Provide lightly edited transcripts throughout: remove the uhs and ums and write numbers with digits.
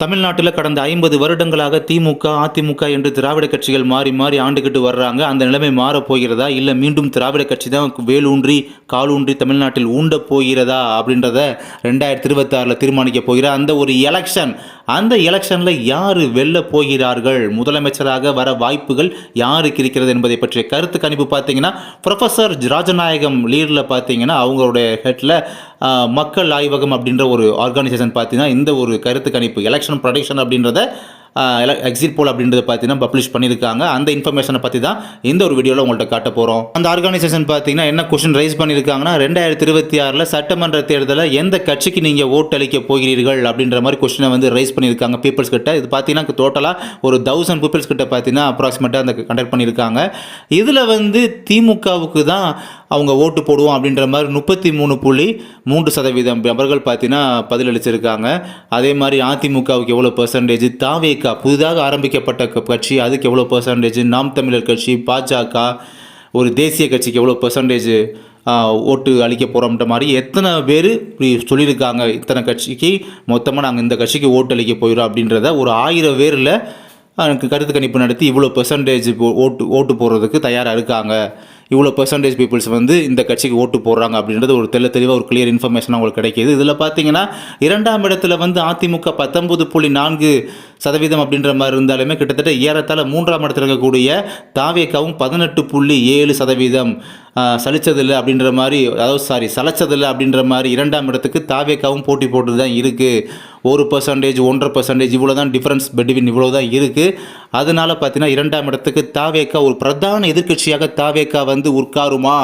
தமிழ்நாட்டில் கடந்த 50 வருடங்களாக திமுக, அதிமுக என்று திராவிட கட்சிகள் மாறி மாறி ஆண்டுகிட்டு வர்றாங்க. அந்த நிலைமை மாறப் போகிறதா? இல்லை மீண்டும் திராவிட கட்சி தான் வேலூன்றி காலூன்றி தமிழ்நாட்டில் ஊண்டப் போகிறதா? அப்படின்றத 2026 தீர்மானிக்க போகிற அந்த ஒரு எலெக்ஷன். அந்த எலெக்ஷனில் யார் வெல்ல போகிறார்கள், முதலமைச்சராக வர வாய்ப்புகள் யாருக்கு இருக்கிறது என்பதை பற்றிய கருத்து கணிப்பு பார்த்தீங்கன்னா, ப்ரொஃபஸர் ராஜநாயகம் லீடில் பார்த்தீங்கன்னா அவங்களுடைய ஹெட்டில் மக்கள் ஆய்வகம் அப்படின்ற ஒரு ஆர்கனைசேஷன் பார்த்தீங்கன்னா இந்த ஒரு கருத்து கணிப்பு எலெக்ஷன் ப்ரொடிக்ஷன் அப்படின்றத எக்ஸிட் போல் அப்படின்றத பார்த்தீங்கன்னா பப்ளிஷ் பண்ணியிருக்காங்க. அந்த இன்ஃபர்மேஷனை பற்றி தான் இந்த ஒரு வீடியோவில் உங்கள்கிட்ட காட்ட போகிறோம். அந்த ஆர்கனைசேஷன் பார்த்தீங்கன்னா என்ன கொஸ்டின் ரைஸ் பண்ணியிருக்காங்கன்னா, 2026 சட்டமன்ற தேர்தலில் எந்த கட்சிக்கு நீங்கள் ஓட்டு அளிக்க போகிறீர்கள் அப்படின்ற மாதிரி கொஸ்டினை வந்து ரைஸ் பண்ணியிருக்காங்க பீப்புள்ஸ் கிட்ட. இது பார்த்தீங்கன்னா டோட்டலாக ஒரு 1000 பீப்புள்ஸ் கிட்ட பார்த்தீங்கன்னா அப்ராக்சிமேட்டாக அந்த கண்டக்ட் பண்ணியிருக்காங்க. இதில் வந்து திமுகவுக்கு தான் அவங்க ஓட்டு போடுவோம் அப்படின்ற மாதிரி 33.3% நபர்கள் பார்த்தீங்கன்னா பதிலளிச்சிருக்காங்க. அதே மாதிரி அதிமுகவுக்கு எவ்வளோ பெர்சன்டேஜ், தாவேகா புதிதாக ஆரம்பிக்கப்பட்ட கட்சி அதுக்கு எவ்வளோ பெர்சன்டேஜ், நாம் தமிழர் கட்சி, பாஜக ஒரு தேசிய கட்சிக்கு எவ்வளோ பெர்சன்டேஜ் ஓட்டு அளிக்க போகிறோம்ன்ற மாதிரி எத்தனை பேர் இப்படி சொல்லியிருக்காங்க. இத்தனை கட்சிக்கு மொத்தமாக நாங்கள் இந்த கட்சிக்கு ஓட்டு அளிக்க போகிறோம் அப்படின்றத ஒரு 1000 பேரில் கருத்து கணிப்பு நடத்தி இவ்வளோ பெர்சன்டேஜ் ஓட்டு போடுறதுக்கு தயாராக இருக்காங்க, இவ்வளோ பெர்சன்டேஜ் பீப்புள்ஸ் வந்து இந்த கட்சிக்கு ஓட்டு போடுறாங்க அப்படின்றது ஒரு தெளிவாக ஒரு கிளியர் இன்ஃபர்மேஷன் அவங்களுக்கு கிடைக்கிது. இதில் பார்த்தீங்கன்னா 2ஆம் இடத்துல வந்து அதிமுக 19.4% அப்படின்ற மாதிரி இருந்தாலுமே கிட்டத்தட்ட ஏறத்தாழ 3ஆம் இடத்துல இருக்கக்கூடிய தாவேகாவும் 18.7% சலிச்சதில்லை அப்படின்ற மாதிரி, அதாவது சலைச்சதில்லை அப்படின்ற மாதிரி 2ஆம் இடத்துக்கு தாவேகாவும் போட்டி போட்டு தான் இருக்குது. 1%, 1.5% இவ்வளோ தான் டிஃப்ரென்ஸ் பிட்வீன், இவ்வளோ தான் இருக்குது. அதனால பார்த்தீங்கன்னா 2ஆம் இடத்துக்கு தாவேகா ஒரு பிரதான எதிர்க்கட்சியாக தாவேகா வந்து உட்காருமா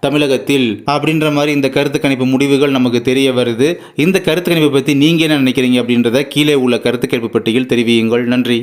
தமிழகத்தில் அப்படின்ற மாதிரி இந்த கருத்து கணிப்பு முடிவுகள் நமக்கு தெரிய வருது. இந்த கருத்து கணிப்பை பற்றி நீங்கள் என்ன நினைக்கிறீங்க அப்படின்றத கீழே உள்ள கருத்து கணிப்பு பெட்டியில் தெரிவியுங்கள். நன்றி.